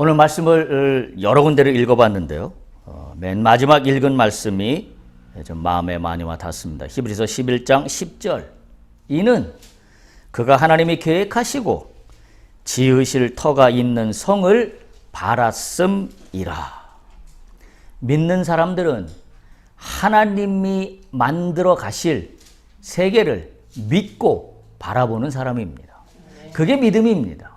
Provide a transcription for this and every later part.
오늘 말씀을 여러 군데를 읽어봤는데요. 맨 마지막 읽은 말씀이 좀 마음에 많이 와 닿습니다. 히브리서 11장 10절. 이는 그가 하나님이 계획하시고 지으실 터가 있는 성을 바랐음이라. 믿는 사람들은 하나님이 만들어 가실 세계를 믿고 바라보는 사람입니다. 그게 믿음입니다.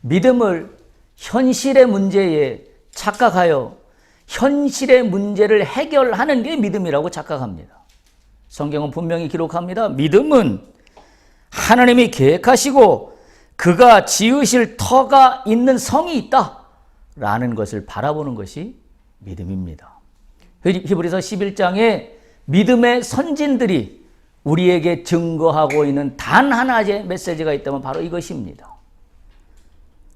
믿음을 현실의 문제에 착각하여 현실의 문제를 해결하는 게 믿음이라고 착각합니다. 성경은 분명히 기록합니다. 믿음은 하나님이 계획하시고 그가 지으실 터가 있는 성이 있다라는 것을 바라보는 것이 믿음입니다. 히브리서 11장에 믿음의 선진들이 우리에게 증거하고 있는 단 하나의 메시지가 있다면 바로 이것입니다.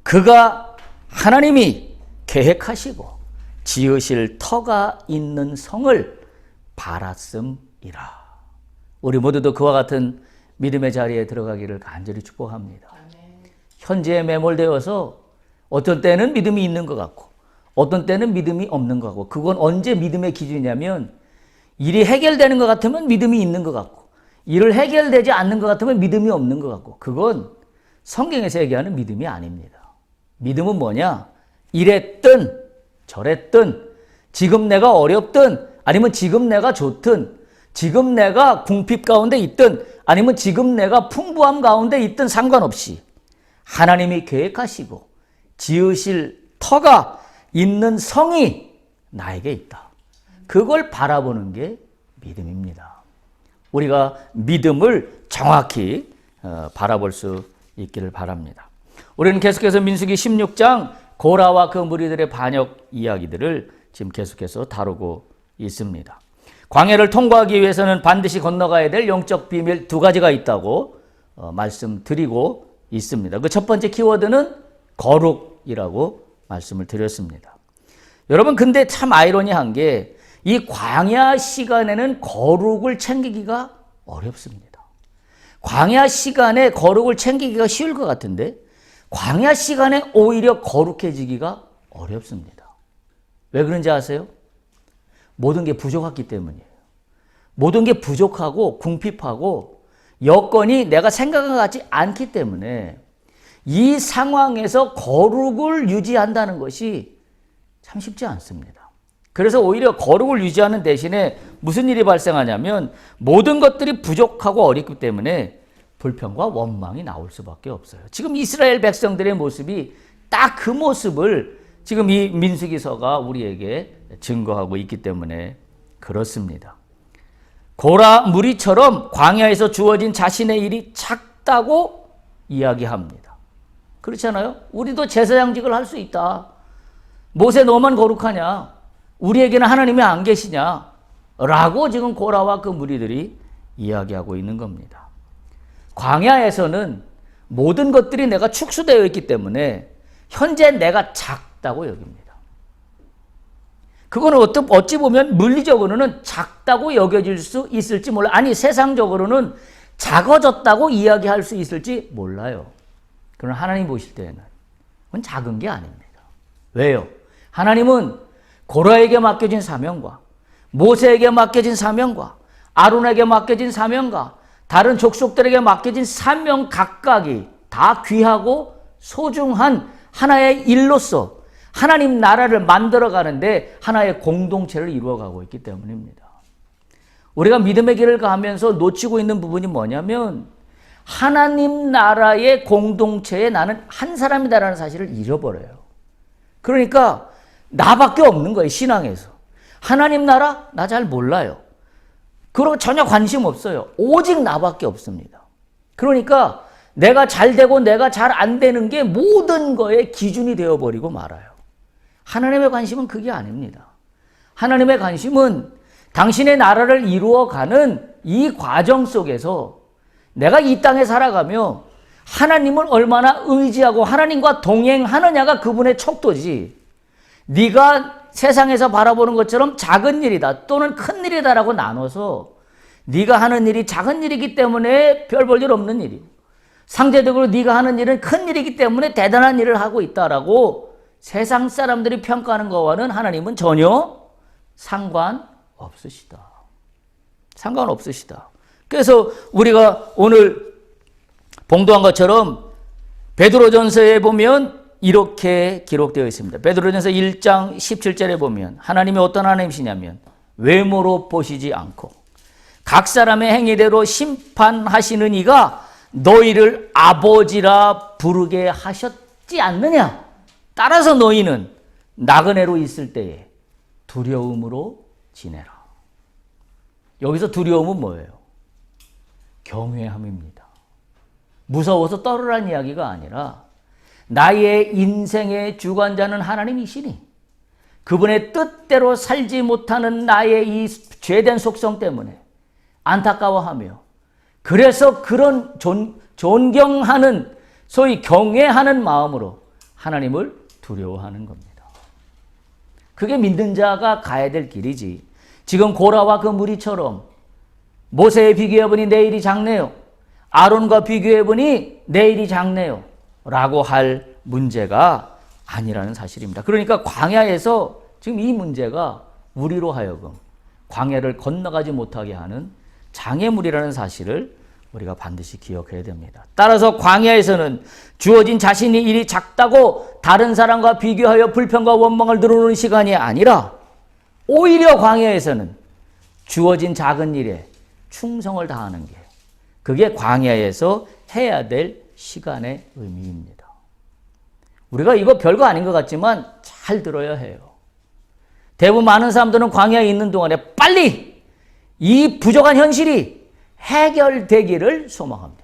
그가 하나님이 계획하시고 지으실 터가 있는 성을 바랐음이라. 우리 모두도 그와 같은 믿음의 자리에 들어가기를 간절히 축복합니다. 현재에 매몰되어서 어떤 때는 믿음이 있는 것 같고 어떤 때는 믿음이 없는 것 같고, 그건 언제 믿음의 기준이냐면 일이 해결되는 것 같으면 믿음이 있는 것 같고 일을 해결되지 않는 것 같으면 믿음이 없는 것 같고, 그건 성경에서 얘기하는 믿음이 아닙니다. 믿음은 뭐냐? 이랬든 저랬든 지금 내가 어렵든 아니면 지금 내가 좋든 지금 내가 궁핍 가운데 있든 아니면 지금 내가 풍부함 가운데 있든 상관없이 하나님이 계획하시고 지으실 터가 있는 성이 나에게 있다. 그걸 바라보는 게 믿음입니다. 우리가 믿음을 정확히 바라볼 수 있기를 바랍니다. 우리는 계속해서 민수기 16장 고라와 그 무리들의 반역 이야기들을 지금 계속해서 다루고 있습니다. 광야를 통과하기 위해서는 반드시 건너가야 될 영적 비밀 두 가지가 있다고 말씀드리고 있습니다. 그 첫 번째 키워드는 거룩이라고 말씀을 드렸습니다. 여러분, 근데 참 아이러니한 게 이 광야 시간에는 거룩을 챙기기가 어렵습니다. 광야 시간에 거룩을 챙기기가 쉬울 것 같은데 광야 시간에 오히려 거룩해지기가 어렵습니다. 왜 그런지 아세요? 모든 게 부족했기 때문이에요. 모든 게 부족하고 궁핍하고 여건이 내가 생각한 것 같지 않기 때문에 이 상황에서 거룩을 유지한다는 것이 참 쉽지 않습니다. 그래서 오히려 거룩을 유지하는 대신에 무슨 일이 발생하냐면 모든 것들이 부족하고 어렵기 때문에 불평과 원망이 나올 수밖에 없어요. 지금 이스라엘 백성들의 모습이 딱 그 모습을 지금 이 민수기서가 우리에게 증거하고 있기 때문에 그렇습니다. 고라 무리처럼 광야에서 주어진 자신의 일이 작다고 이야기합니다. 그렇지 않아요? 우리도 제사장직을 할 수 있다. 모세 너만 거룩하냐? 우리에게는 하나님이 안 계시냐? 라고 지금 고라와 그 무리들이 이야기하고 있는 겁니다. 광야에서는 모든 것들이 내가 축소되어 있기 때문에 현재 내가 작다고 여깁니다. 그거는 어찌 보면 물리적으로는 작다고 여겨질 수 있을지 몰라. 아니, 세상적으로는 작아졌다고 이야기할 수 있을지 몰라요. 그러나 하나님 보실 때는 그건 작은 게 아닙니다. 왜요? 하나님은 고라에게 맡겨진 사명과 모세에게 맡겨진 사명과 아론에게 맡겨진 사명과 다른 족속들에게 맡겨진 사명 각각이 다 귀하고 소중한 하나의 일로서 하나님 나라를 만들어가는데 하나의 공동체를 이루어가고 있기 때문입니다. 우리가 믿음의 길을 가면서 놓치고 있는 부분이 뭐냐면 하나님 나라의 공동체에 나는 한 사람이다라는 사실을 잃어버려요. 그러니까 나밖에 없는 거예요. 신앙에서. 하나님 나라? 나 잘 몰라요. 그러고 전혀 관심 없어요. 오직 나밖에 없습니다. 그러니까 내가 잘 되고 내가 잘 안 되는 게 모든 거의 기준이 되어버리고 말아요. 하나님의 관심은 그게 아닙니다. 하나님의 관심은 당신의 나라를 이루어가는 이 과정 속에서 내가 이 땅에 살아가며 하나님을 얼마나 의지하고 하나님과 동행하느냐가 그분의 척도지, 네가 세상에서 바라보는 것처럼 작은 일이다 또는 큰 일이다라고 나눠서 네가 하는 일이 작은 일이기 때문에 별 볼 일 없는 일이고 상대적으로 네가 하는 일은 큰 일이기 때문에 대단한 일을 하고 있다라고 세상 사람들이 평가하는 것과는 하나님은 전혀 상관없으시다. 상관없으시다. 그래서 우리가 오늘 봉도한 것처럼 베드로전서에 보면 이렇게 기록되어 있습니다. 베드로전서 1장 17절에 보면 하나님이 어떤 하나님이시냐면 외모로 보시지 않고 각 사람의 행위대로 심판하시는 이가 너희를 아버지라 부르게 하셨지 않느냐. 따라서 너희는 나그네로 있을 때에 두려움으로 지내라. 여기서 두려움은 뭐예요? 경외함입니다. 무서워서 떨으란 이야기가 아니라 나의 인생의 주관자는 하나님이시니 그분의 뜻대로 살지 못하는 나의 이 죄된 속성 때문에 안타까워하며 그래서 그런 존경하는 소위 경외하는 마음으로 하나님을 두려워하는 겁니다. 그게 믿는 자가 가야 될 길이지. 지금 고라와 그 무리처럼 모세에 비교해보니 내 일이 작네요. 아론과 비교해보니 내 일이 작네요. 라고 할 문제가 아니라는 사실입니다. 그러니까 광야에서 지금 이 문제가 우리로 하여금 광야를 건너가지 못하게 하는 장애물이라는 사실을 우리가 반드시 기억해야 됩니다. 따라서 광야에서는 주어진 자신의 일이 작다고 다른 사람과 비교하여 불평과 원망을 늘어놓는 시간이 아니라 오히려 광야에서는 주어진 작은 일에 충성을 다하는 게 그게 광야에서 해야 될 시간의 의미입니다. 우리가 이거 별거 아닌 것 같지만 잘 들어야 해요. 대부분 많은 사람들은 광야에 있는 동안에 빨리 이 부족한 현실이 해결되기를 소망합니다.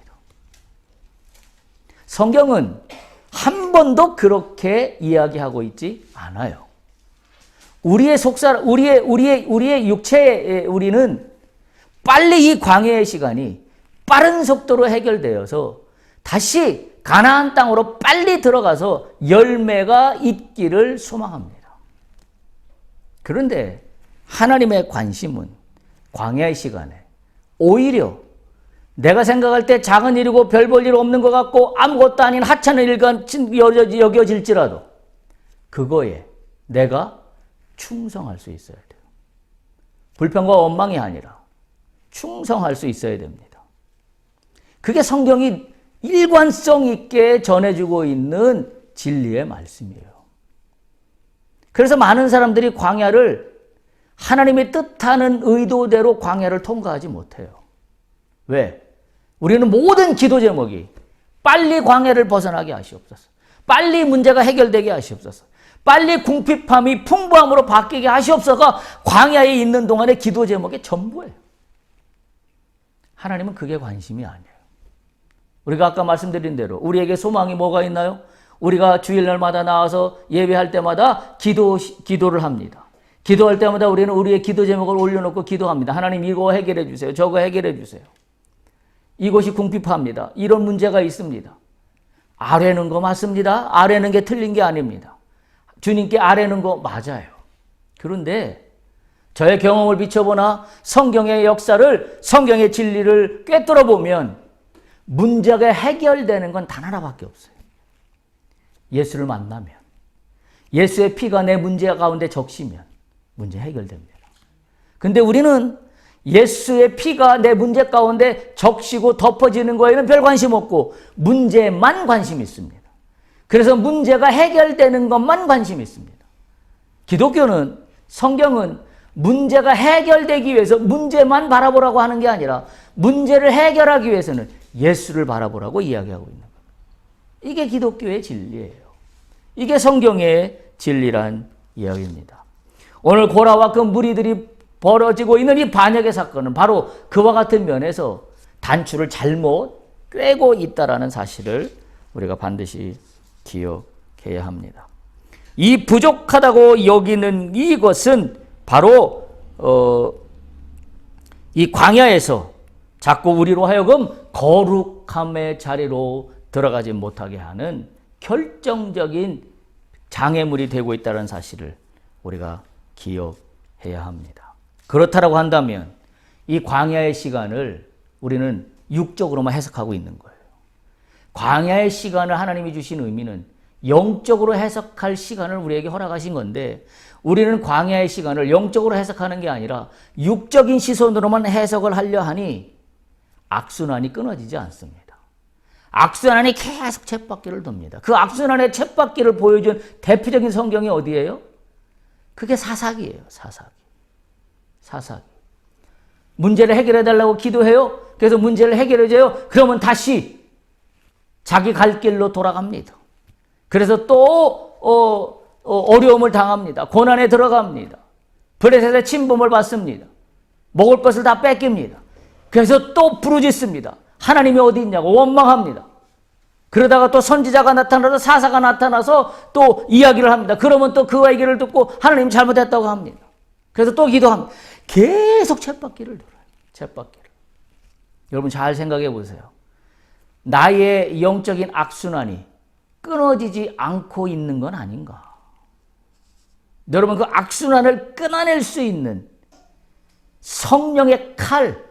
성경은 한 번도 그렇게 이야기하고 있지 않아요. 우리의 속살, 우리의 육체의 우리는 빨리 이 광야의 시간이 빠른 속도로 해결되어서 다시 가나안 땅으로 빨리 들어가서 열매가 있기를 소망합니다. 그런데 하나님의 관심은 광야의 시간에 오히려 내가 생각할 때 작은 일이고 별 볼 일 없는 것 같고 아무것도 아닌 하찮은 일같이 여겨질지라도 그거에 내가 충성할 수 있어야 돼요. 불평과 원망이 아니라 충성할 수 있어야 됩니다. 그게 성경이 일관성 있게 전해주고 있는 진리의 말씀이에요. 그래서 많은 사람들이 광야를 하나님의 뜻하는 의도대로 광야를 통과하지 못해요. 왜? 우리는 모든 기도 제목이 빨리 광야를 벗어나게 하시옵소서. 빨리 문제가 해결되게 하시옵소서. 빨리 궁핍함이 풍부함으로 바뀌게 하시옵소서가 광야에 있는 동안의 기도 제목의 전부예요. 하나님은 그게 관심이 아니에요. 우리가 아까 말씀드린 대로 우리에게 소망이 뭐가 있나요? 우리가 주일날마다 나와서 예배할 때마다 기도를 합니다. 기도할 때마다 우리는 우리의 기도 제목을 올려놓고 기도합니다. 하나님 이거 해결해 주세요. 저거 해결해 주세요. 이곳이 궁핍합니다. 이런 문제가 있습니다. 아뢰는 거 맞습니다. 아뢰는 게 틀린 게 아닙니다. 주님께 아뢰는 거 맞아요. 그런데 저의 경험을 비춰보나 성경의 역사를, 성경의 진리를 꿰뚫어 보면 문제가 해결되는 건 단 하나밖에 없어요. 예수를 만나면, 예수의 피가 내 문제 가운데 적시면 문제 해결됩니다. 근데 우리는 예수의 피가 내 문제 가운데 적시고 덮어지는 거에는 별 관심 없고 문제만 관심 있습니다. 그래서 문제가 해결되는 것만 관심 있습니다. 기독교는, 성경은 문제가 해결되기 위해서 문제만 바라보라고 하는 게 아니라 문제를 해결하기 위해서는 예수를 바라보라고 이야기하고 있는 겁니다. 이게 기독교의 진리예요. 이게 성경의 진리란 이야기입니다. 오늘 고라와 그 무리들이 벌어지고 있는 이 반역의 사건은 바로 그와 같은 면에서 단추를 잘못 꿰고 있다라는 사실을 우리가 반드시 기억해야 합니다. 이 부족하다고 여기는 이것은 바로 이 광야에서 자꾸 우리로 하여금 거룩함의 자리로 들어가지 못하게 하는 결정적인 장애물이 되고 있다는 사실을 우리가 기억해야 합니다. 그렇다라고 한다면 이 광야의 시간을 우리는 육적으로만 해석하고 있는 거예요. 광야의 시간을 하나님이 주신 의미는 영적으로 해석할 시간을 우리에게 허락하신 건데, 우리는 광야의 시간을 영적으로 해석하는 게 아니라 육적인 시선으로만 해석을 하려 하니 악순환이 끊어지지 않습니다. 악순환이 계속 쳇바퀴를 돕니다. 그 악순환의 쳇바퀴를 보여준 대표적인 성경이 어디예요? 그게 사사기예요. 사사기. 문제를 해결해 달라고 기도해요. 그래서 문제를 해결해줘요. 그러면 다시 자기 갈 길로 돌아갑니다. 그래서 또 어려움을 당합니다. 고난에 들어갑니다. 블레셋의 침범을 받습니다. 먹을 것을 다 뺏깁니다. 그래서 또 부르짖습니다. 하나님이 어디 있냐고 원망합니다. 그러다가 또 선지자가 나타나서 사사가 나타나서 또 이야기를 합니다. 그러면 또 그 얘기를 듣고 하나님 잘못했다고 합니다. 그래서 또 기도합니다. 계속 쳇바퀴를 돌아요. 쳇바퀴를. 여러분 잘 생각해 보세요. 나의 영적인 악순환이 끊어지지 않고 있는 건 아닌가? 여러분 그 악순환을 끊어낼 수 있는 성령의 칼,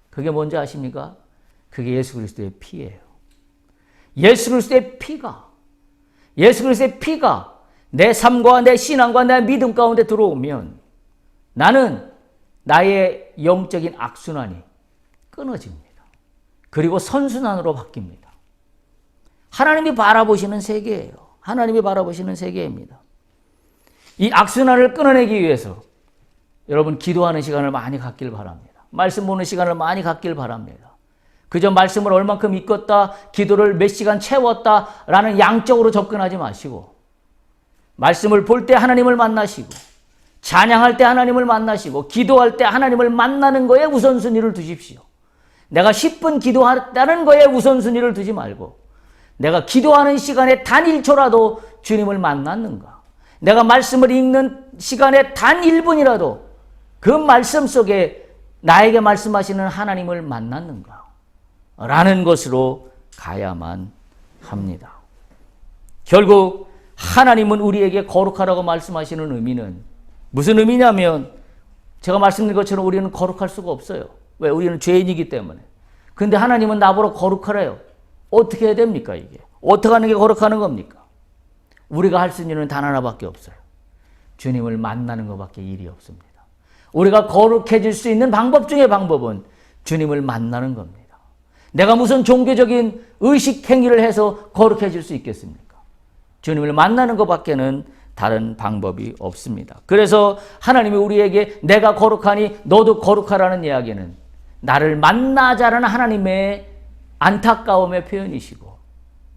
그게 뭔지 아십니까? 그게 예수 그리스도의 피예요. 예수 그리스도의 피가 내 삶과 내 신앙과 내 믿음 가운데 들어오면 나는 나의 영적인 악순환이 끊어집니다. 그리고 선순환으로 바뀝니다. 하나님이 바라보시는 세계예요. 하나님이 바라보시는 세계입니다. 이 악순환을 끊어내기 위해서 여러분 기도하는 시간을 많이 갖길 바랍니다. 말씀 보는 시간을 많이 갖길 바랍니다. 그저 말씀을 얼만큼 읽었다, 기도를 몇 시간 채웠다라는 양적으로 접근하지 마시고, 말씀을 볼 때 하나님을 만나시고, 찬양할 때 하나님을 만나시고, 기도할 때 하나님을 만나는 거에 우선순위를 두십시오. 내가 10분 기도한다는 거에 우선순위를 두지 말고, 내가 기도하는 시간에 단 1초라도 주님을 만났는가? 내가 말씀을 읽는 시간에 단 1분이라도 그 말씀 속에 나에게 말씀하시는 하나님을 만났는가? 라는 것으로 가야만 합니다. 결국 하나님은 우리에게 거룩하라고 말씀하시는 의미는 무슨 의미냐면, 제가 말씀드린 것처럼 우리는 거룩할 수가 없어요. 왜? 우리는 죄인이기 때문에. 근데 하나님은 나보러 거룩하래요. 어떻게 해야 됩니까 이게? 어떻게 하는 게 거룩하는 겁니까? 우리가 할 수 있는 일은 단 하나밖에 없어요. 주님을 만나는 것밖에 일이 없습니다. 우리가 거룩해질 수 있는 방법 중에 방법은 주님을 만나는 겁니다. 내가 무슨 종교적인 의식 행위를 해서 거룩해질 수 있겠습니까? 주님을 만나는 것밖에는 다른 방법이 없습니다. 그래서 하나님이 우리에게 내가 거룩하니 너도 거룩하라는 이야기는 나를 만나자라는 하나님의 안타까움의 표현이시고,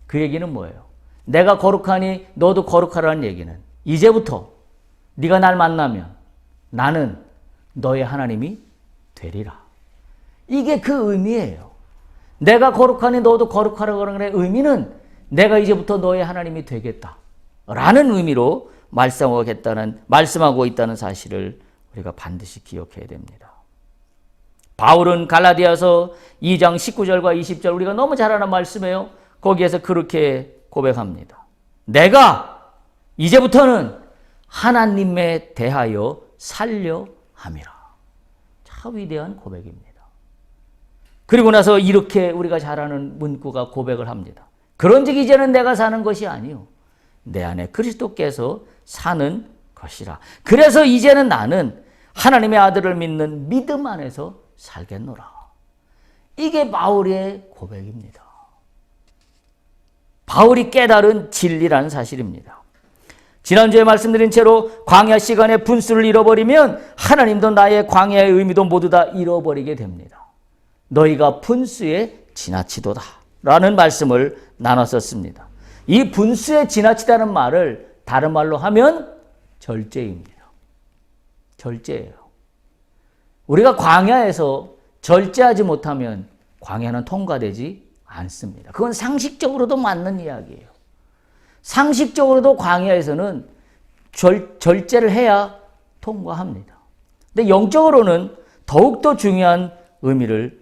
그 얘기는 뭐예요? 내가 거룩하니 너도 거룩하라는 얘기는 이제부터 네가 날 만나면 나는 너의 하나님이 되리라. 이게 그 의미예요. 내가 거룩하니 너도 거룩하라고 하는 의미는 내가 이제부터 너의 하나님이 되겠다 라는 의미로 말씀하고 있다는 사실을 우리가 반드시 기억해야 됩니다. 바울은 갈라디아서 2장 19절과 20절, 우리가 너무 잘 아는 말씀이에요. 거기에서 그렇게 고백합니다. 내가 이제부터는 하나님에 대하여 살려 함이라. 참 위대한 고백입니다. 그리고 나서 이렇게 우리가 잘 아는 문구가 고백을 합니다. 그런즉 이제는 내가 사는 것이 아니요 내 안에 그리스도께서 사는 것이라. 그래서 이제는 나는 하나님의 아들을 믿는 믿음 안에서 살겠노라. 이게 바울의 고백입니다. 바울이 깨달은 진리라는 사실입니다. 지난주에 말씀드린 채로 광야 시간에 분수를 잃어버리면 하나님도 나의 광야의 의미도 모두 다 잃어버리게 됩니다. 너희가 분수에 지나치도다 라는 말씀을 나눴었습니다. 이 분수에 지나치다는 말을 다른 말로 하면 절제입니다. 절제예요. 우리가 광야에서 절제하지 못하면 광야는 통과되지 않습니다. 그건 상식적으로도 맞는 이야기예요. 상식적으로도 광야에서는 절제를 해야 통과합니다. 근데 영적으로는 더욱더 중요한 의미를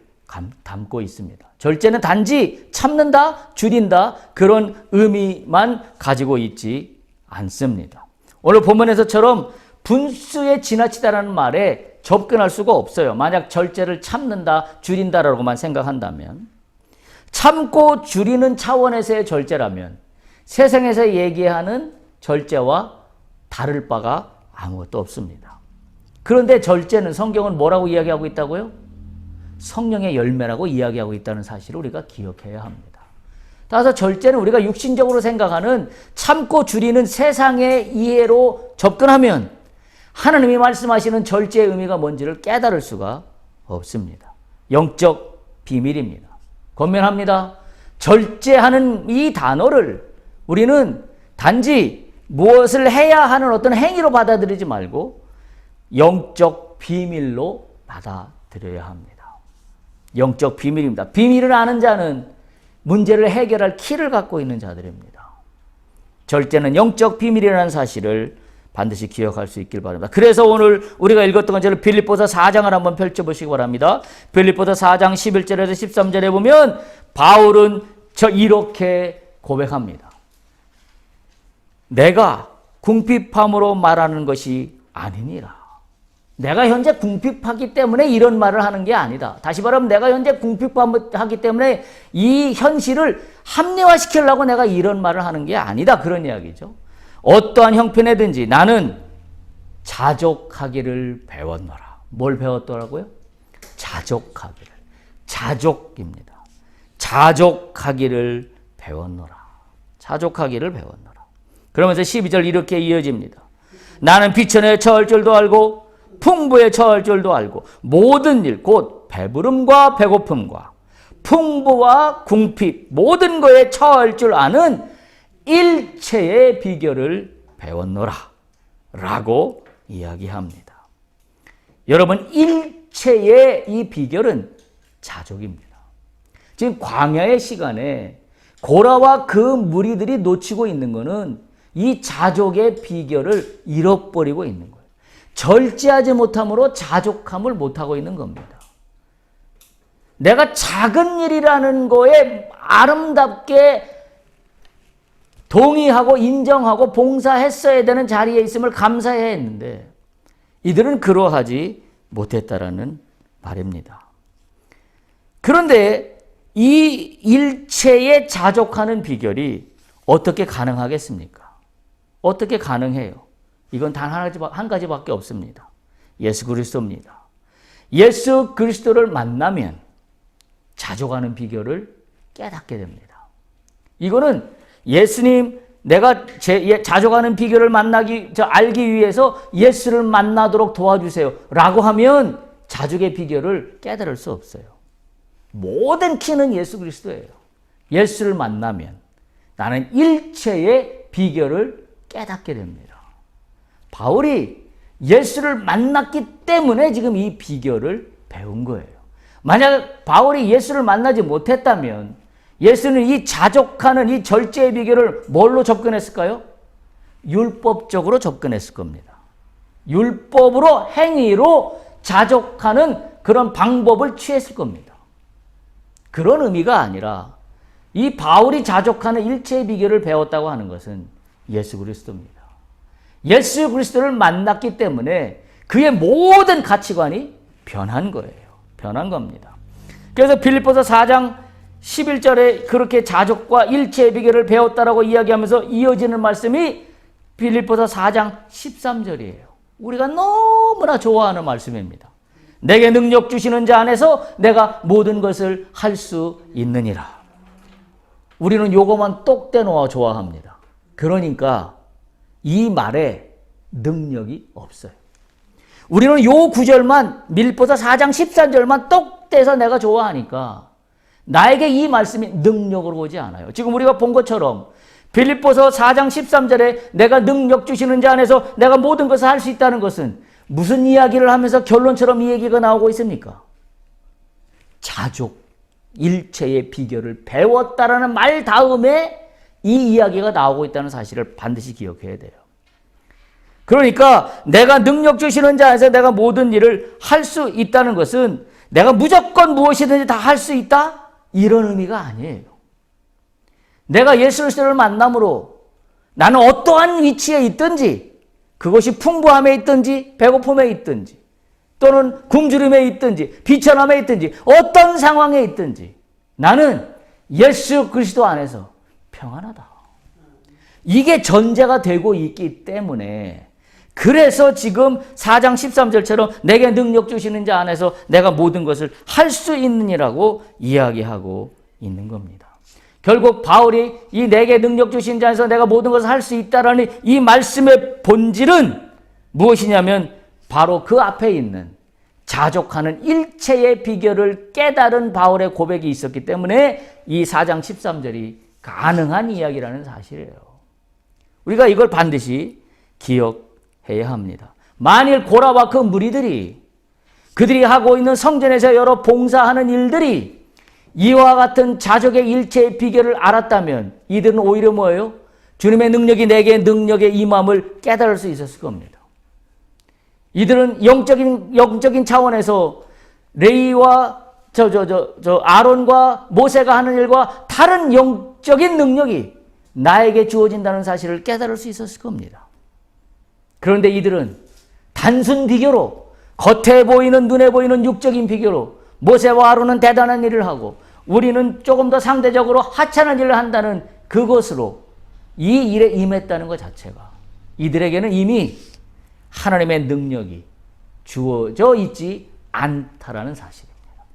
담고 있습니다. 절제는 단지 참는다, 줄인다 그런 의미만 가지고 있지 않습니다. 오늘 본문에서처럼 분수에 지나치다라는 말에 접근할 수가 없어요. 만약 절제를 참는다, 줄인다라고만 생각한다면, 참고 줄이는 차원에서의 절제라면 세상에서 얘기하는 절제와 다를 바가 아무것도 없습니다. 그런데 절제는 성경은 뭐라고 이야기하고 있다고요? 성령의 열매라고 이야기하고 있다는 사실을 우리가 기억해야 합니다. 따라서 절제는 우리가 육신적으로 생각하는 참고 줄이는 세상의 이해로 접근하면 하나님이 말씀하시는 절제의 의미가 뭔지를 깨달을 수가 없습니다. 영적 비밀입니다. 권면합니다. 절제하는 이 단어를 우리는 단지 무엇을 해야 하는 어떤 행위로 받아들이지 말고 영적 비밀로 받아들여야 합니다. 영적 비밀입니다. 비밀을 아는 자는 문제를 해결할 키를 갖고 있는 자들입니다. 절제는 영적 비밀이라는 사실을 반드시 기억할 수 있길 바랍니다. 그래서 오늘 우리가 읽었던 것처럼 빌립보서 4장을 한번 펼쳐보시기 바랍니다. 빌립보서 4장 11절에서 13절에 보면 바울은 이렇게 고백합니다. 내가 궁핍함으로 말하는 것이 아니니라. 내가 현재 궁핍하기 때문에 이런 말을 하는 게 아니다. 다시 말하면 내가 현재 궁핍하기 때문에 이 현실을 합리화시키려고 내가 이런 말을 하는 게 아니다. 그런 이야기죠. 어떠한 형편에든지 나는 자족하기를 배웠노라. 뭘 배웠더라고요? 자족하기를. 자족입니다. 자족하기를 배웠노라. 자족하기를 배웠노라. 그러면서 12절 이렇게 이어집니다. 나는 비천에 처할 줄도 알고 풍부에 처할 줄도 알고 모든 일 곧 배부름과 배고픔과 풍부와 궁핍 모든 거에 처할 줄 아는 일체의 비결을 배웠노라 라고 이야기합니다. 여러분, 일체의 이 비결은 자족입니다. 지금 광야의 시간에 고라와 그 무리들이 놓치고 있는 것은 이 자족의 비결을 잃어버리고 있는 거예요. 절제하지 못함으로 자족함을 못하고 있는 겁니다. 내가 작은 일이라는 거에 아름답게 동의하고 인정하고 봉사했어야 되는 자리에 있음을 감사해야 했는데 이들은 그러하지 못했다라는 말입니다. 그런데 이 일체에 자족하는 비결이 어떻게 가능하겠습니까? 어떻게 가능해요? 이건 단 한 가지밖에 없습니다. 예수 그리스도입니다. 예수 그리스도를 만나면 자족하는 비결을 깨닫게 됩니다. 이거는 예수님, 내가 자족하는 비결을 알기 위해서 예수를 만나도록 도와주세요 라고 하면 자족의 비결을 깨달을 수 없어요. 모든 키는 예수 그리스도예요. 예수를 만나면 나는 일체의 비결을 깨닫게 됩니다. 바울이 예수를 만났기 때문에 지금 이 비결을 배운 거예요. 만약 바울이 예수를 만나지 못했다면 예수는 이 자족하는 이 절제의 비결을 뭘로 접근했을까요? 율법적으로 접근했을 겁니다. 율법으로 행위로 자족하는 그런 방법을 취했을 겁니다. 그런 의미가 아니라 이 바울이 자족하는 일체의 비결을 배웠다고 하는 것은 예수 그리스도입니다. 예수 그리스도를 만났기 때문에 그의 모든 가치관이 변한 거예요. 변한 겁니다. 그래서 빌립보서 4장 11절에 그렇게 자족과 일체의 비결을 배웠다라고 이야기하면서 이어지는 말씀이 빌립보서 4장 13절이에요. 우리가 너무나 좋아하는 말씀입니다. 내게 능력 주시는 자 안에서 내가 모든 것을 할 수 있느니라. 우리는 요거만 똑 떼놓아 좋아합니다. 그러니까 이 말에 능력이 없어요. 우리는 요 구절만 빌립보서 4장 13절만 똑 떼서 내가 좋아하니까 나에게 이 말씀이 능력으로 오지 않아요. 지금 우리가 본 것처럼 빌립보서 4장 13절에 내가 능력 주시는 자 안에서 내가 모든 것을 할 수 있다는 것은 무슨 이야기를 하면서 결론처럼 이 얘기가 나오고 있습니까? 자족, 일체의 비결을 배웠다라는 말 다음에 이 이야기가 나오고 있다는 사실을 반드시 기억해야 돼요. 그러니까 내가 능력 주시는 자 안에서 내가 모든 일을 할 수 있다는 것은 내가 무조건 무엇이든지 다 할 수 있다? 이런 의미가 아니에요. 내가 예수 그리스도를 만남으로 나는 어떠한 위치에 있든지, 그것이 풍부함에 있든지 배고픔에 있든지 또는 굶주림에 있든지 비천함에 있든지 어떤 상황에 있든지 나는 예수 그리스도 안에서 평안하다. 이게 전제가 되고 있기 때문에, 그래서 지금 4장 13절처럼 내게 능력 주시는 자 안에서 내가 모든 것을 할 수 있느니라고 이야기하고 있는 겁니다. 결국 바울이 이 내게 능력 주신 자 안에서 내가 모든 것을 할 수 있다라는 이 말씀의 본질은 무엇이냐면 바로 그 앞에 있는 자족하는 일체의 비결을 깨달은 바울의 고백이 있었기 때문에 이 4장 13절이 가능한 이야기라는 사실이에요. 우리가 이걸 반드시 기억해야 합니다. 만일 고라와 그 무리들이 그들이 하고 있는 성전에서 여러 봉사하는 일들이 이와 같은 자족의 일체의 비결을 알았다면 이들은 오히려 뭐예요? 주님의 능력이 내게 능력의 임함을 깨달을 수 있었을 겁니다. 이들은 영적인 차원에서 레위와 아론과 모세가 하는 일과 다른 영적인 능력이 나에게 주어진다는 사실을 깨달을 수 있었을 겁니다. 그런데 이들은 단순 비교로, 겉에 보이는 눈에 보이는 육적인 비교로 모세와 아론은 대단한 일을 하고 우리는 조금 더 상대적으로 하찮은 일을 한다는 그것으로 이 일에 임했다는 것 자체가 이들에게는 이미 하나님의 능력이 주어져 있지 않다라는 사실입니다.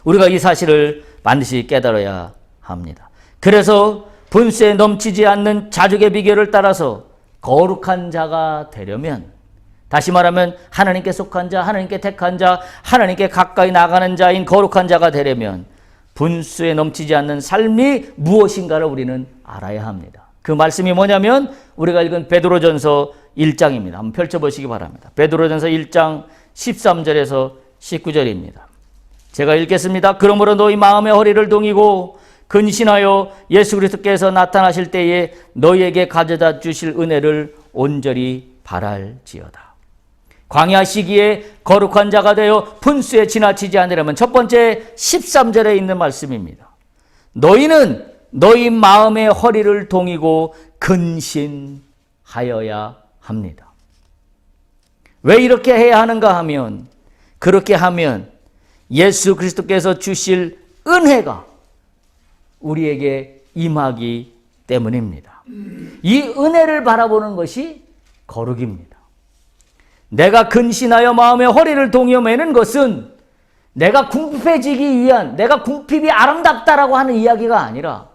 우리가 이 사실을 반드시 깨달아야 합니다. 그래서 분수에 넘치지 않는 자족의 비결을 따라서 거룩한 자가 되려면, 다시 말하면 하나님께 속한 자, 하나님께 택한 자, 하나님께 가까이 나가는 자인 거룩한 자가 되려면 분수에 넘치지 않는 삶이 무엇인가를 우리는 알아야 합니다. 그 말씀이 뭐냐면 우리가 읽은 베드로전서 1장입니다. 한번 펼쳐보시기 바랍니다. 베드로전서 1장 13절에서 19절입니다. 제가 읽겠습니다. 그러므로 너희 마음의 허리를 동이고 근신하여 예수 그리스도께서 나타나실 때에 너희에게 가져다 주실 은혜를 온전히 바랄지어다. 광야 시기에 거룩한 자가 되어 분수에 지나치지 않으려면 첫 번째 13절에 있는 말씀입니다. 너희는 너희 마음의 허리를 동이고 근신하여야 합니다. 왜 이렇게 해야 하는가 하면, 그렇게 하면 예수 그리스도께서 주실 은혜가 우리에게 임하기 때문입니다. 이 은혜를 바라보는 것이 거룩입니다. 내가 근신하여 마음의 허리를 동여 매는 것은 내가 궁핍해지기 위한, 내가 궁핍이 아름답다라고 하는 이야기가 아니라,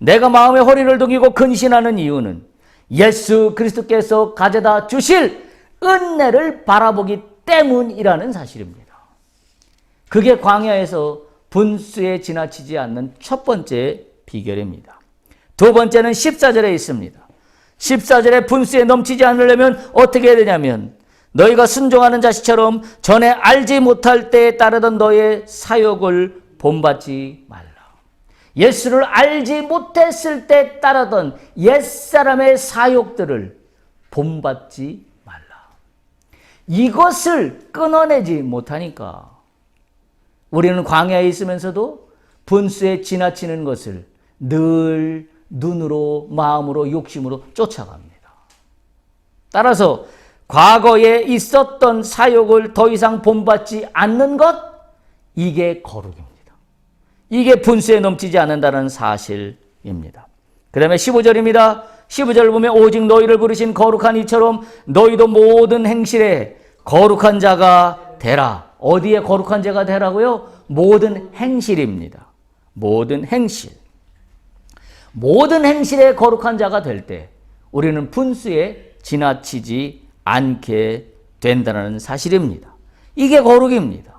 내가 마음의 허리를 동이고 근신하는 이유는 예수 그리스도께서 가져다 주실 은혜를 바라보기 때문이라는 사실입니다. 그게 광야에서 분수에 지나치지 않는 첫 번째 비결입니다. 두 번째는 14절에 있습니다. 14절에 분수에 넘치지 않으려면 어떻게 해야 되냐면, 너희가 순종하는 자식처럼 전에 알지 못할 때에 따르던 너의 사욕을 본받지 말라. 예수를 알지 못했을 때 따르던 옛사람의 사욕들을 본받지 말라. 이것을 끊어내지 못하니까 우리는 광야에 있으면서도 분수에 지나치는 것을 늘 눈으로, 마음으로, 욕심으로 쫓아갑니다. 따라서 과거에 있었던 사욕을 더 이상 본받지 않는 것, 이게 거룩입니다. 이게 분수에 넘치지 않는다는 사실입니다. 그 다음에 15절입니다. 15절을 보면 오직 너희를 부르신 거룩한 이처럼 너희도 모든 행실에 거룩한 자가 되라. 어디에 거룩한 자가 되라고요? 모든 행실입니다. 모든 행실. 모든 행실에 거룩한 자가 될 때 우리는 분수에 지나치지 않게 된다는 사실입니다. 이게 거룩입니다.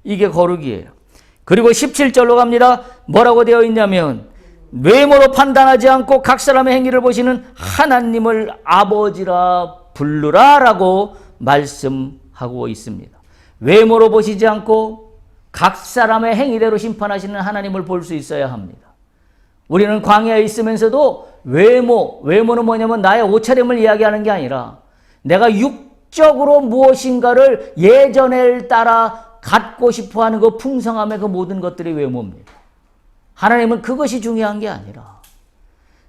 이게 거룩이에요. 그리고 17절로 갑니다. 뭐라고 되어 있냐면 외모로 판단하지 않고 각 사람의 행위를 보시는 하나님을 아버지라 부르라 라고 말씀하고 있습니다. 외모로 보시지 않고 각 사람의 행위대로 심판하시는 하나님을 볼 수 있어야 합니다. 우리는 광야에 있으면서도 외모는 뭐냐면 나의 옷차림을 이야기하는 게 아니라 내가 육적으로 무엇인가를 예전에 따라 갖고 싶어 하는 그 풍성함의 그 모든 것들이 외모입니다. 하나님은 그것이 중요한 게 아니라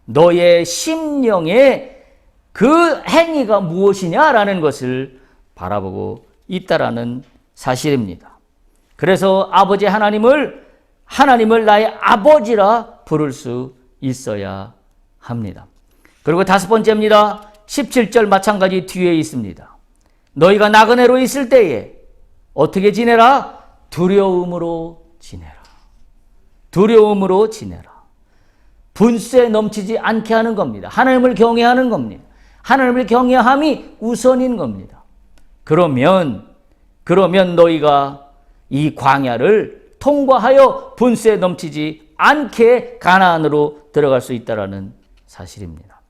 너의 심령의 그 행위가 무엇이냐라는 것을 바라보고 있다라는 사실입니다. 그래서 아버지 하나님을 나의 아버지라 부를 수 있어야 합니다. 그리고 다섯 번째입니다. 17절 마찬가지 뒤에 있습니다. 너희가 나그네로 있을 때에 어떻게 지내라? 두려움으로 지내라. 두려움으로 지내라. 분수에 넘치지 않게 하는 겁니다. 하나님을 경외하는 겁니다. 하나님을 경외함이 우선인 겁니다. 그러면 너희가 이 광야를 통과하여 분수에 넘치지 않게 가나안으로 들어갈 수 있다는 사실입니다.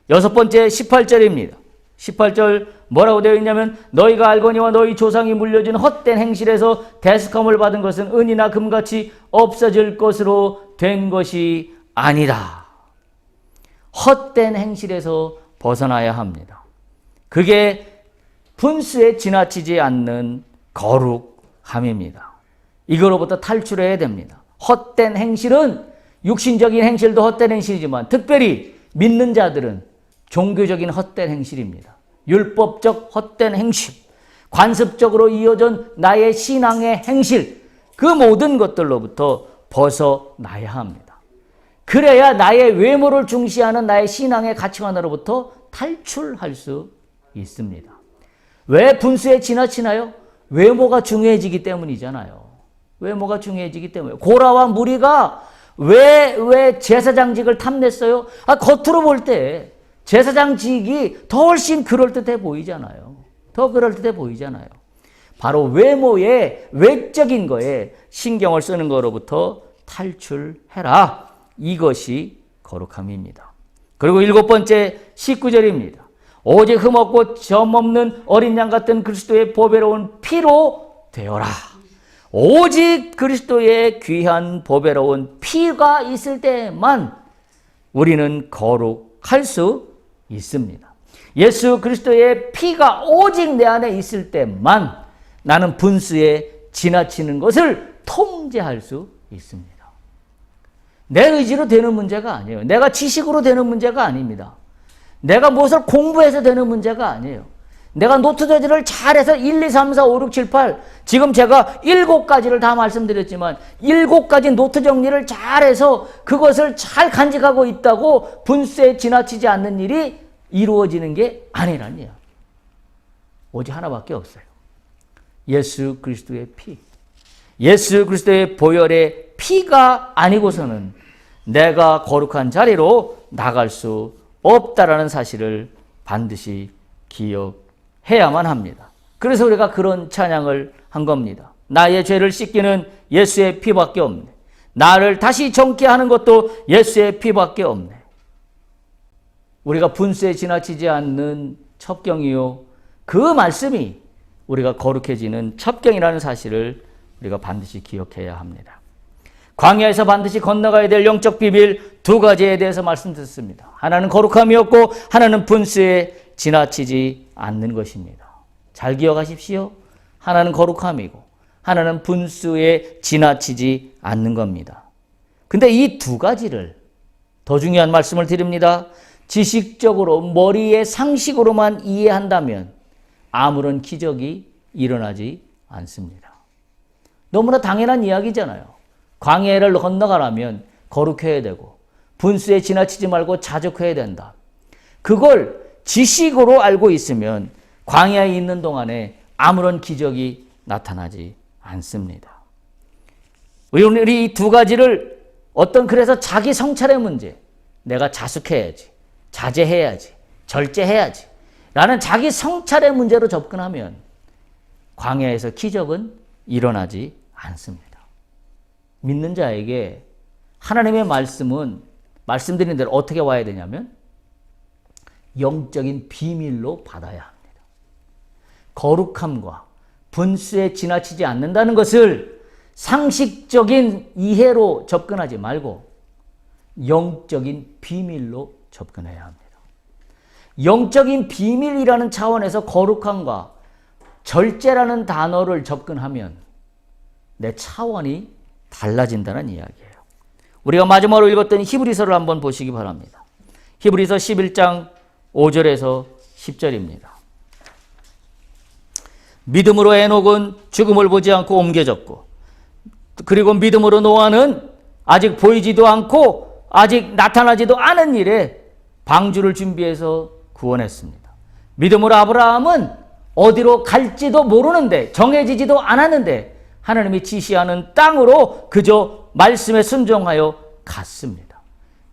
여섯 번째 18절입니다. 18절 뭐라고 되어 있냐면 너희가 알거니와 너희 조상이 물려준 헛된 행실에서 대속함을 받은 것은 은이나 금같이 없어질 것으로 된 것이 아니다. 헛된 행실에서 벗어나야 합니다. 그게 분수에 지나치지 않는 거룩함입니다. 이거로부터 탈출해야 됩니다. 헛된 행실은 육신적인 행실도 헛된 행실이지만 특별히 믿는 자들은 종교적인 헛된 행실입니다. 율법적 헛된 행실, 관습적으로 이어진 나의 신앙의 행실, 그 모든 것들로부터 벗어나야 합니다. 그래야 나의 외모를 중시하는 나의 신앙의 가치관으로부터 탈출할 수 있습니다. 왜 분수에 지나치나요? 외모가 중요해지기 때문이잖아요. 외모가 중요해지기 때문에. 고라와 무리가 왜 제사장직을 탐냈어요? 겉으로 볼 때 제사장직이 더 훨씬 그럴듯해 보이잖아요. 더 그럴듯해 보이잖아요. 바로 외모의 외적인 거에 신경을 쓰는 거로부터 탈출해라. 이것이 거룩함입니다. 그리고 일곱 번째 19절입니다. 오직 흠없고 점없는 어린 양 같은 그리스도의 보배로운 피로 되어라. 오직 그리스도의 귀한 보배로운 피가 있을 때만 우리는 거룩할 수 있습니다. 예수 그리스도의 피가 오직 내 안에 있을 때만 나는 분수에 지나치는 것을 통제할 수 있습니다. 내 의지로 되는 문제가 아니에요. 내가 지식으로 되는 문제가 아닙니다. 내가 무엇을 공부해서 되는 문제가 아니에요. 내가 노트 저지를 잘해서 1, 2, 3, 4, 5, 6, 7, 8 지금 제가 7가지를 다 말씀드렸지만 7가지 노트 정리를 잘해서 그것을 잘 간직하고 있다고 분수에 지나치지 않는 일이 이루어지는 게 아니라니요. 오직 하나밖에 없어요. 예수 그리스도의 피. 예수 그리스도의 보혈의 피가 아니고서는 내가 거룩한 자리로 나갈 수 없다라는 사실을 반드시 기억해야만 합니다. 그래서 우리가 그런 찬양을 한 겁니다. 나의 죄를 씻기는 예수의 피밖에 없네. 나를 다시 정케 하는 것도 예수의 피밖에 없네. 우리가 분수에 지나치지 않는 첩경이요. 그 말씀이 우리가 거룩해지는 첩경이라는 사실을 우리가 반드시 기억해야 합니다. 광야에서 반드시 건너가야 될 영적 비밀 두 가지에 대해서 말씀드렸습니다. 하나는 거룩함이었고 하나는 분수에 지나치지 않는 것입니다. 잘 기억하십시오. 하나는 거룩함이고 하나는 분수에 지나치지 않는 겁니다. 근데 이 두 가지를 더 중요한 말씀을 드립니다. 지식적으로 머리의 상식으로만 이해한다면 아무런 기적이 일어나지 않습니다. 너무나 당연한 이야기잖아요. 광야를 건너가려면 거룩해야 되고 분수에 지나치지 말고 자족해야 된다. 그걸 지식으로 알고 있으면 광야에 있는 동안에 아무런 기적이 나타나지 않습니다. 우리 이 두 가지를 그래서 자기 성찰의 문제, 내가 자숙해야지, 자제해야지, 절제해야지 라는 자기 성찰의 문제로 접근하면 광야에서 기적은 일어나지 않습니다. 믿는 자에게 하나님의 말씀은 말씀드린 대로 어떻게 와야 되냐면 영적인 비밀로 받아야 합니다. 거룩함과 분수에 지나치지 않는다는 것을 상식적인 이해로 접근하지 말고 영적인 비밀로 접근해야 합니다. 영적인 비밀이라는 차원에서 거룩함과 절제라는 단어를 접근하면 내 차원이 달라진다는 이야기예요. 우리가 마지막으로 읽었던 히브리서를 한번 보시기 바랍니다. 히브리서 11장 5절에서 10절입니다. 믿음으로 에녹은 죽음을 보지 않고 옮겨졌고, 그리고 믿음으로 노아는 아직 보이지도 않고 아직 나타나지도 않은 일에 방주를 준비해서 구원했습니다. 믿음으로 아브라함은 어디로 갈지도 모르는데, 정해지지도 않았는데 하나님이 지시하는 땅으로 그저 말씀에 순종하여 갔습니다.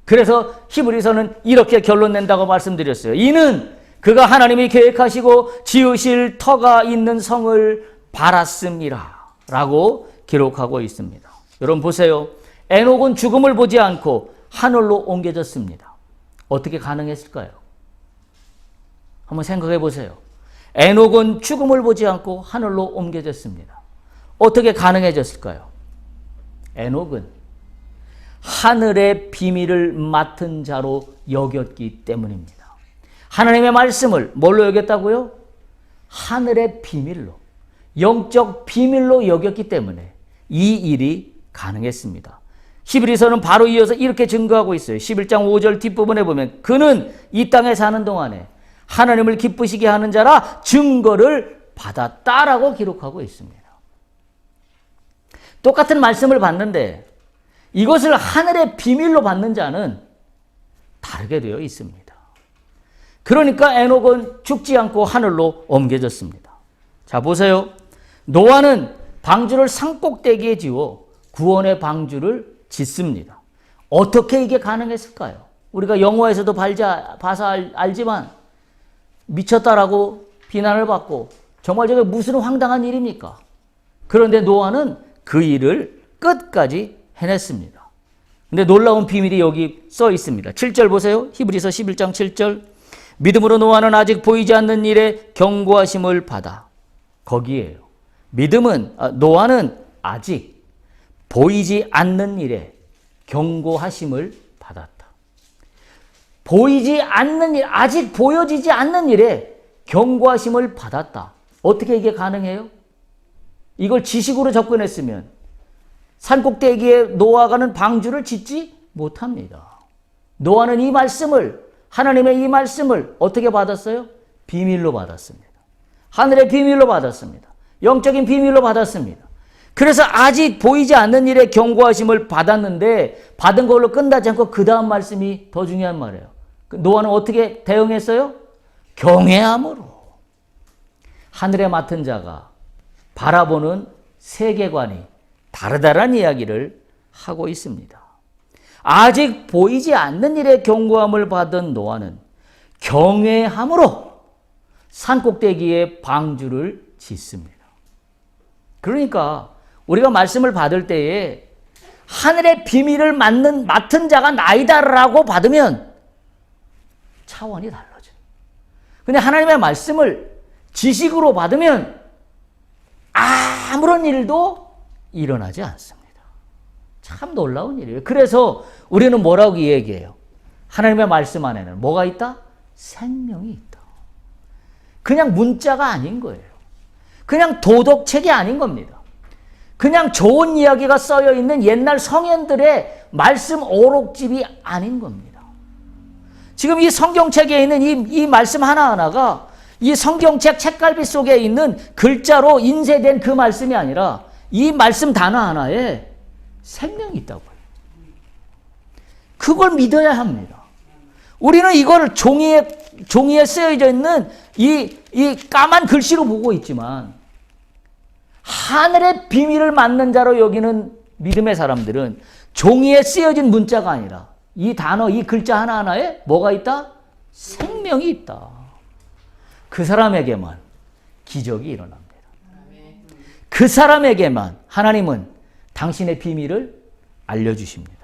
그래서 히브리서는 이렇게 결론 낸다고 말씀드렸어요. 이는 그가 하나님이 계획하시고 지으실 터가 있는 성을 바랐음이라 라고 기록하고 있습니다. 여러분 보세요. 에녹은 죽음을 보지 않고 하늘로 옮겨졌습니다. 어떻게 가능했을까요? 한번 생각해 보세요. 에녹은 죽음을 보지 않고 하늘로 옮겨졌습니다. 어떻게 가능해졌을까요? 에녹은 하늘의 비밀을 맡은 자로 여겼기 때문입니다. 하나님의 말씀을 뭘로 여겼다고요? 하늘의 비밀로, 영적 비밀로 여겼기 때문에 이 일이 가능했습니다. 히브리서는 바로 이어서 이렇게 증거하고 있어요. 11장 5절 뒷부분에 보면 그는 이 땅에 사는 동안에 하나님을 기쁘시게 하는 자라 증거를 받았다라고 기록하고 있습니다. 똑같은 말씀을 받는데 이것을 하늘의 비밀로 받는 자는 다르게 되어 있습니다. 그러니까 에녹은 죽지 않고 하늘로 옮겨졌습니다. 자, 보세요. 노아는 방주를 산꼭대기에 지어 구원의 방주를 짓습니다. 어떻게 이게 가능했을까요? 우리가 영화에서도 봐서 알지만 미쳤다라고 비난을 받고 정말 저게 무슨 황당한 일입니까? 그런데 노아는 그 일을 끝까지 해냈습니다. 근데 놀라운 비밀이 여기 써 있습니다. 7절 보세요. 히브리서 11장 7절. 믿음으로 노아는 아직 보이지 않는 일에 경고하심을 받아. 거기에요. 노아는 아직 보이지 않는 일에 경고하심을 받았다. 보이지 않는 일, 아직 보여지지 않는 일에 경고하심을 받았다. 어떻게 이게 가능해요? 이걸 지식으로 접근했으면 산꼭대기에 노아가는 방주를 짓지 못합니다. 노아는 이 말씀을, 하나님의 이 말씀을 어떻게 받았어요? 비밀로 받았습니다. 하늘의 비밀로 받았습니다. 영적인 비밀로 받았습니다. 그래서 아직 보이지 않는 일에 경고하심을 받았는데 받은 걸로 끝나지 않고 그 다음 말씀이 더 중요한 말이에요. 노아는 어떻게 대응했어요? 경외함으로. 하늘에 맡은 자가 바라보는 세계관이 다르다라는 이야기를 하고 있습니다. 아직 보이지 않는 일에 경고함을 받은 노아는 경외함으로 산꼭대기에 방주를 짓습니다. 그러니까 우리가 말씀을 받을 때에 하늘의 비밀을 맡은 자가 나이다라고 받으면 차원이 달라져요. 근데 하나님의 말씀을 지식으로 받으면 아무런 일도 일어나지 않습니다. 참 놀라운 일이에요. 그래서 우리는 뭐라고 얘기해요? 하나님의 말씀 안에는 뭐가 있다? 생명이 있다. 그냥 문자가 아닌 거예요. 그냥 도덕책이 아닌 겁니다. 그냥 좋은 이야기가 써여 있는 옛날 성현들의 말씀 오록집이 아닌 겁니다. 지금 이 성경책에 있는 이 말씀 하나하나가 이 성경책 책갈피 속에 있는 글자로 인쇄된 그 말씀이 아니라 이 말씀 단어 하나에 생명이 있다고요. 그걸 믿어야 합니다. 우리는 이걸 종이에 쓰여져 있는 이 까만 글씨로 보고 있지만 하늘의 비밀을 맡는 자로 여기는 믿음의 사람들은 종이에 쓰여진 문자가 아니라 이 단어, 이 글자 하나하나에 뭐가 있다? 생명이 있다. 그 사람에게만 기적이 일어납니다. 그 사람에게만 하나님은 당신의 비밀을 알려주십니다.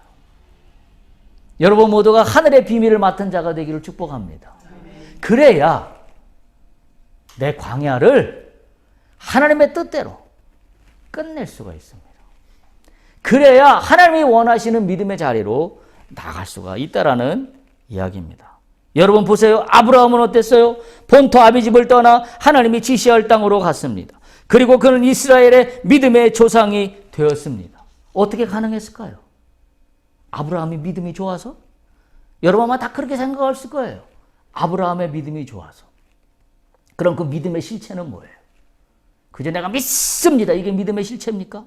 여러분 모두가 하늘의 비밀을 맡은 자가 되기를 축복합니다. 그래야 내 광야를 하나님의 뜻대로 끝낼 수가 있습니다. 그래야 하나님이 원하시는 믿음의 자리로 나갈 수가 있다라는 이야기입니다. 여러분 보세요. 아브라함은 어땠어요? 본토 아비집을 떠나 하나님이 지시할 땅으로 갔습니다. 그리고 그는 이스라엘의 믿음의 조상이 되었습니다. 어떻게 가능했을까요? 아브라함이 믿음이 좋아서? 여러분 아마 다 그렇게 생각했을 거예요. 아브라함의 믿음이 좋아서. 그럼 그 믿음의 실체는 뭐예요? 그저 내가 믿습니다. 이게 믿음의 실체입니까?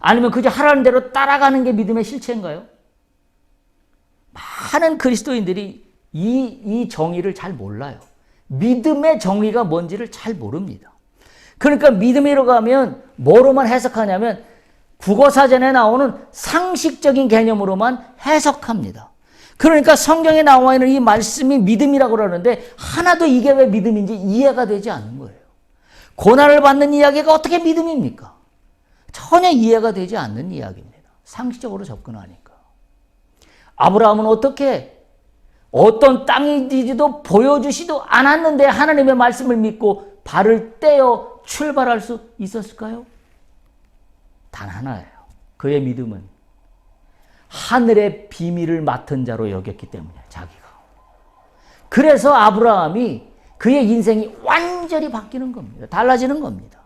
아니면 그저 하라는 대로 따라가는 게 믿음의 실체인가요? 많은 그리스도인들이 이 정의를 잘 몰라요. 믿음의 정의가 뭔지를 잘 모릅니다. 그러니까 믿음이라고 가면 뭐로만 해석하냐면 국어사전에 나오는 상식적인 개념으로만 해석합니다. 그러니까 성경에 나와 있는 이 말씀이 믿음이라고 그러는데 하나도 이게 왜 믿음인지 이해가 되지 않는 거예요. 고난을 받는 이야기가 어떻게 믿음입니까? 전혀 이해가 되지 않는 이야기입니다. 상식적으로 접근하니까. 아브라함은 어떻게 어떤 땅인지도 보여주지도 않았는데 하나님의 말씀을 믿고 발을 떼어 출발할 수 있었을까요? 단 하나예요. 그의 믿음은 하늘의 비밀을 맡은 자로 여겼기 때문이에요. 자기가. 그래서 아브라함이 그의 인생이 완전히 바뀌는 겁니다. 달라지는 겁니다.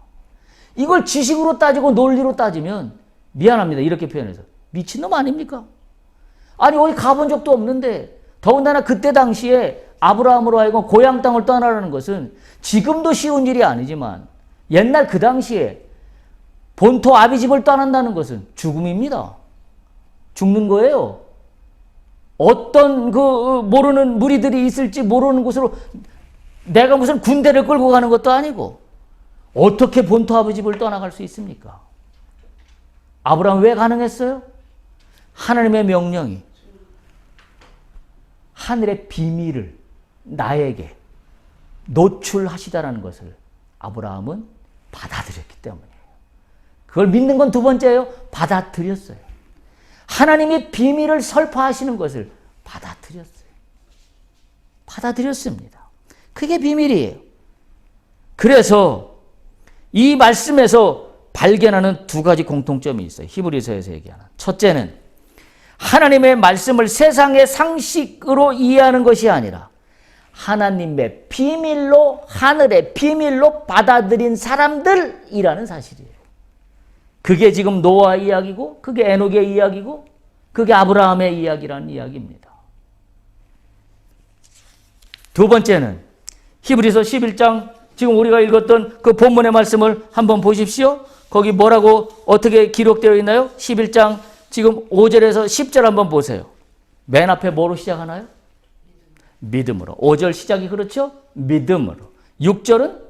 이걸 지식으로 따지고 논리로 따지면 미안합니다. 이렇게 표현해서. 미친놈 아닙니까? 아니 어디 가본 적도 없는데 더군다나 그때 당시에 아브라함으로 하여금 고향 땅을 떠나라는 것은 지금도 쉬운 일이 아니지만 옛날 그 당시에 본토 아비집을 떠난다는 것은 죽음입니다. 죽는 거예요. 어떤 모르는 무리들이 있을지 모르는 곳으로 내가 무슨 군대를 끌고 가는 것도 아니고 어떻게 본토 아비집을 떠나갈 수 있습니까? 아브라함 왜 가능했어요? 하나님의 명령이 하늘의 비밀을 나에게 노출하시다라는 것을 아브라함은 받아들였기 때문이에요. 그걸 믿는 건 두 번째예요. 받아들였어요. 하나님이 비밀을 설파하시는 것을 받아들였어요. 받아들였습니다. 그게 비밀이에요. 그래서 이 말씀에서 발견하는 두 가지 공통점이 있어요. 히브리서에서 얘기하는. 첫째는 하나님의 말씀을 세상의 상식으로 이해하는 것이 아니라 하나님의 비밀로, 하늘의 비밀로 받아들인 사람들이라는 사실이에요. 그게 지금 노아 이야기고, 그게 에녹의 이야기고, 그게 아브라함의 이야기라는 이야기입니다. 두 번째는 히브리서 11장, 지금 우리가 읽었던 그 본문의 말씀을 한번 보십시오. 거기 뭐라고 어떻게 기록되어 있나요? 11장 지금 5절에서 10절 한번 보세요. 맨 앞에 뭐로 시작하나요? 믿음으로. 5절 시작이 그렇죠? 믿음으로. 6절은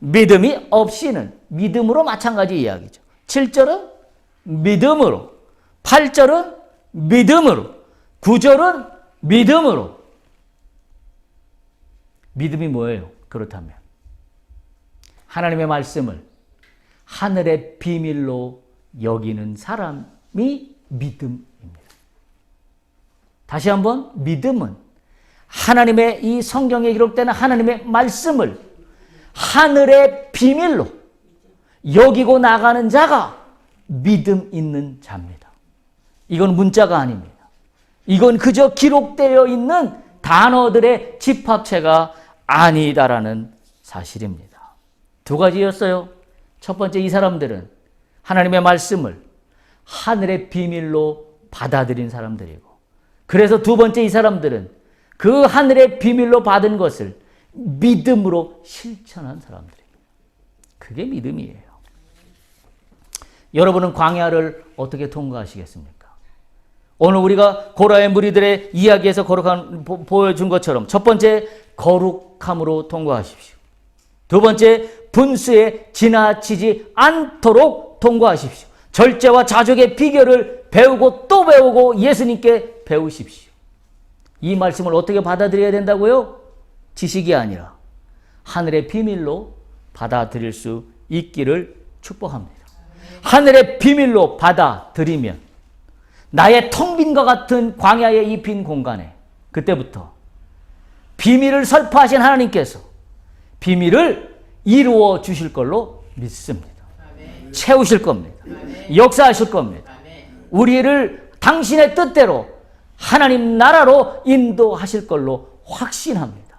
믿음이 없이는 믿음으로 마찬가지 이야기죠. 7절은 믿음으로. 8절은 믿음으로. 9절은 믿음으로. 믿음이 뭐예요? 그렇다면 하나님의 말씀을 하늘의 비밀로 여기는 사람이 믿음입니다. 다시 한번 믿음은 하나님의 이 성경에 기록되는 하나님의 말씀을 하늘의 비밀로 여기고 나가는 자가 믿음 있는 자입니다. 이건 문자가 아닙니다. 이건 그저 기록되어 있는 단어들의 집합체가 아니다라는 사실입니다. 두 가지였어요. 첫 번째, 이 사람들은 하나님의 말씀을 하늘의 비밀로 받아들인 사람들이고, 그래서 두 번째, 이 사람들은 그 하늘의 비밀로 받은 것을 믿음으로 실천한 사람들입니다. 그게 믿음이에요. 여러분은 광야를 어떻게 통과하시겠습니까? 오늘 우리가 고라의 무리들의 이야기에서 보여준 것처럼 첫 번째, 거룩함으로 통과하십시오. 두 번째, 분수에 지나치지 않도록 통과하십시오. 절제와 자족의 비결을 배우고 또 배우고 예수님께 배우십시오. 이 말씀을 어떻게 받아들여야 된다고요? 지식이 아니라 하늘의 비밀로 받아들일 수 있기를 축복합니다. 하늘의 비밀로 받아들이면 나의 텅 빈 것 같은 광야의 이 빈 공간에 그때부터 비밀을 설파하신 하나님께서 비밀을 이루어 주실 걸로 믿습니다. 채우실 겁니다. 역사하실 겁니다. 우리를 당신의 뜻대로 하나님 나라로 인도하실 걸로 확신합니다.